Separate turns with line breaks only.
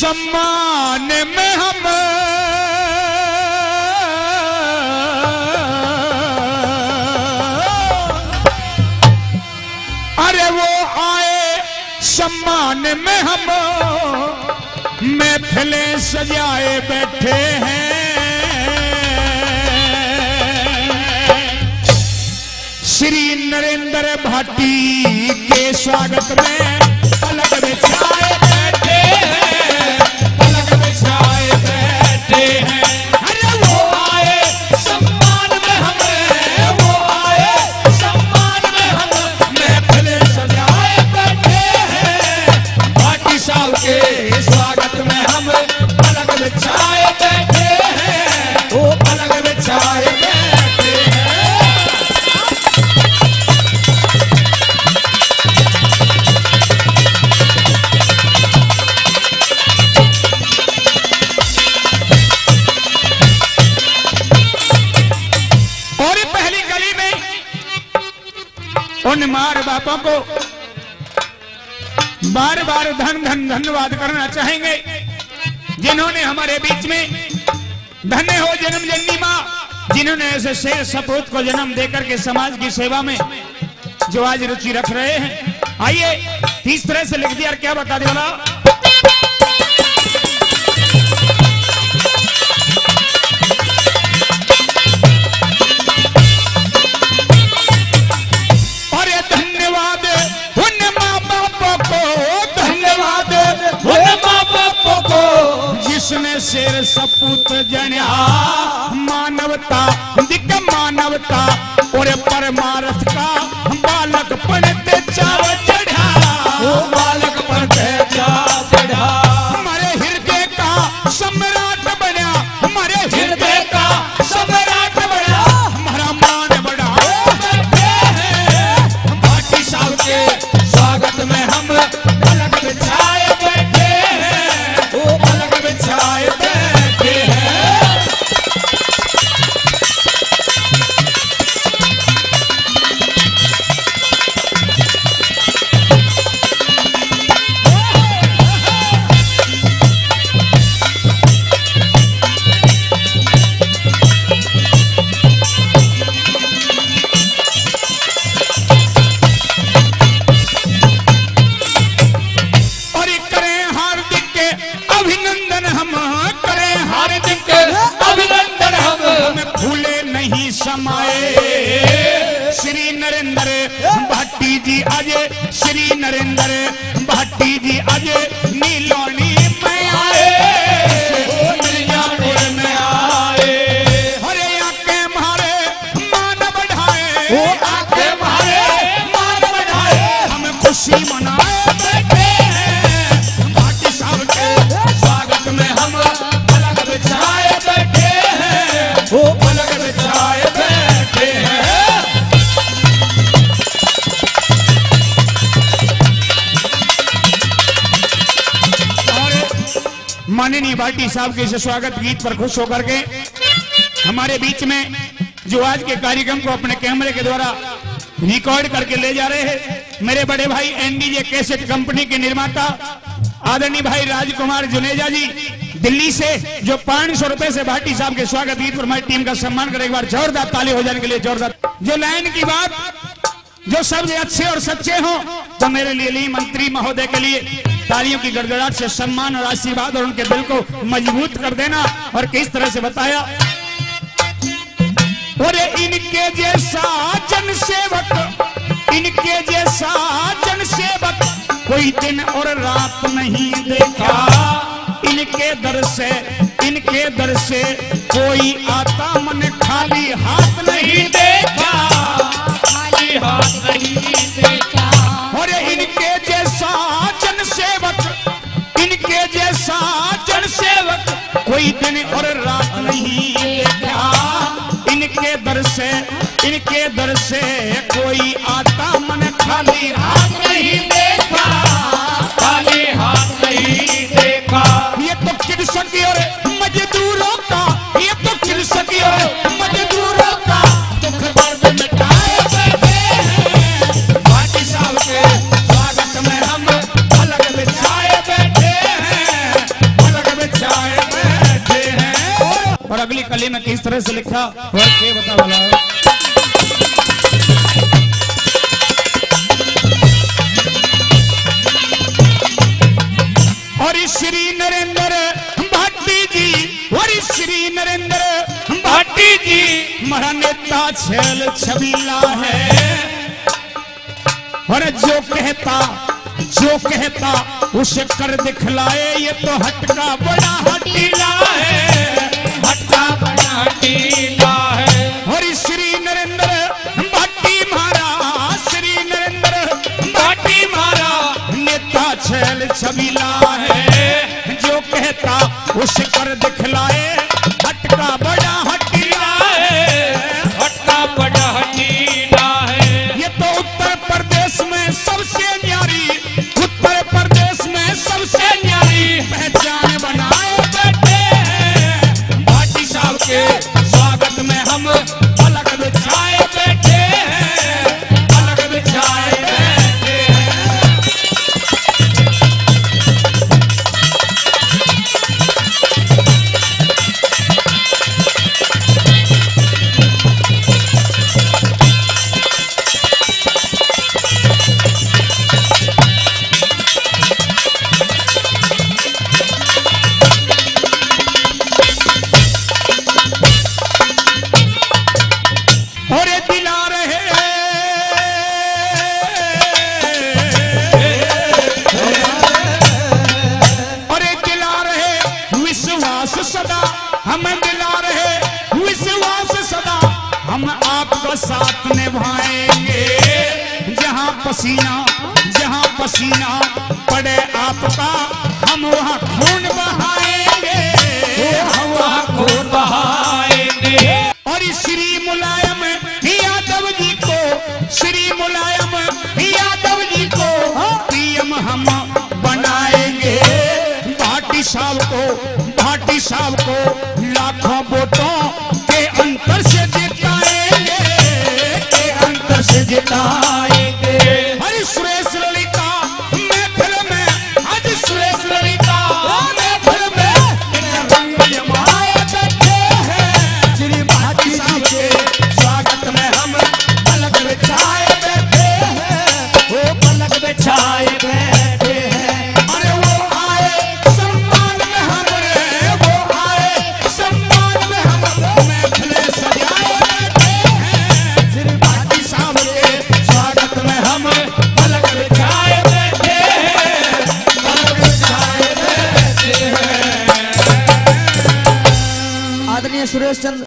सम्मान में हम अरे वो आए सम्मान में हम महफिलें सजाए बैठे हैं। श्री नरेंद्र भाटी के स्वागत में पलक बिछाए बैठे हैं, पलक बिछाए बैठे हैं। अरे वो आए सम्मान में हमें, वो आए सम्मान में हम महफिलें सजाए बैठे हैं। भाटी साहब के स्वागत में हम पलक बिछाए बैठे हैं, वो पलक बिछाए बैठे हैं। उन मार बापों को बार बार धन्यवाद करना चाहेंगे जिन्होंने हमारे बीच में धन्य हो जन्म जननी मां, जिन्होंने ऐसे शेर सपूत को जन्म देकर के समाज की सेवा में जो आज रुचि रख रहे हैं। आइए 30 तरह से लिख दिया और क्या बता दिया। जिसने शेर सपूत जन्या मानवता दिक मानवता और परमार्थ का बालक पढ़ते चाव चढ़ा, वो बालक पढ़ते चाव चढ़ा। हमारे हृदय का सम्राट बना, हमारे हृदय का सम्राट बना, हमारा मान बढ़ा बैठे हैं। भाटी साहब के स्वागत में हम पलक बिछाए बैठे हैं, वो पलक बिछाए बैठे हैं। श्री नरेंद्र भाटी जी अजय, श्री नरेंद्र भाटी जी अजय नीलोनी में आए, मिर्जापुर में आए। हरे आके मारे मान बढ़ाए, वो आके मारे मान बढ़ाए, हम खुशी मनाए बैठे हैं। भाटी साहब के स्वागत में हम पलक बिछाए बैठे हैं, वो पलक बिछाए बैठे हैं। माननीय भाटी साहब के इस स्वागत गीत पर खुश होकर के हमारे बीच में जो आज के कार्यक्रम को अपने कैमरे के द्वारा रिकॉर्ड करके ले जा रहे हैं मेरे बड़े भाई एनडीजे कैसेट कंपनी के निर्माता आदरणीय भाई राजकुमार जुनेजा जी दिल्ली से, जो 500 रुपए से भाटी साहब के स्वागत गीत पर हमारी टीम का सम्मान करे। एक बार जोरदार ताली हो जाने के लिए जोरदार। जो लाइन की बात जो शब्द अच्छे और सच्चे हों तो मेरे लिए मंत्री महोदय के लिए तालियों की गड़गड़ाहट से सम्मान और आशीर्वाद और उनके दिल को मजबूत कर देना। और किस तरह से बताया, और इनके जैसा जनसेवक, इनके जैसा जनसेवक कोई दिन और रात नहीं देखा। इनके दर से कोई आता मन खाली हाथ नहीं देखा, खाली हाथ नहीं देखा। और इनके जैसा जनसेवक, इनके जैसा जनसेवक कोई दिन और रात नहीं देखा। इनके दर से कोई आता मन खाली हाथ नहीं देखा, खाली हाथ नहीं देखा। ये तो कृषक और मजदूरों का, ये तो कृषक और मजदूरों का दुख दर्द मिटाए बैठे हैं। भाटी साहब के स्वागत में हम पलक बिछाए बैठे हैं, गले में किस तरह से लिखा और क्या बता वाला। और श्री नरेंद्र भाटी जी, और श्री नरेंद्र भाटी जी हमारा नेता छेल छबीला है। और जो कहता उसे कर दिखलाए, ये तो हटका बड़ा हटीला है, हटका बड़ा हटीला है। और श्री नरेंद्र भाटी महाराज, श्री नरेंद्र भाटी महाराज नेता छेल छबीला है। जो कहता उसे कर दिखलाए, हटका बड़ा हटीला है, हटका बड़ा हटीला है। ये तो उत्तर प्रदेश में सबसे न्यारी, उत्तर प्रदेश में सबसे न्यारी पहचान बनाए बैठे हैं। भाटी साहब के स्वागत में हम पलक बिछाए बैठे हैं, पलक बिछाए बैठे हैं। हमें दिला रहे विश्वास सदा, हम आपका साथ निभाएंगे। जहां पसीना पड़े आपका, हम वहां खून बहाएंगे, हम वहां खून बहाएंगे। और श्री मुलायम यादव जी को, श्री मुलायम यादव जी को पीएम हम बनाएंगे। भाटी साहब को लाखों वोटों के अंतर से जिताएंगे, के अंतर से जिताएंगे। हरि सुरेश ललिता महफिल में, आज सुरेश ललिता महफिल में रंग जमाए बैठे हैं। श्री भाटी साहब के स्वागत में हम पलक बिछाए बैठे हैं, वो पलक बिछाए बैठे हैं। अरे वो आए सम्मान में हमरे, वो आए सम्मान में हम महफिलें सजाए बैठे हैं। श्री भाटी साहब के स्वागत में हम पलक बिछाए बैठे हैं, पलक बिछाए बैठे हैं।
आदरणीय सुरेश चंद्र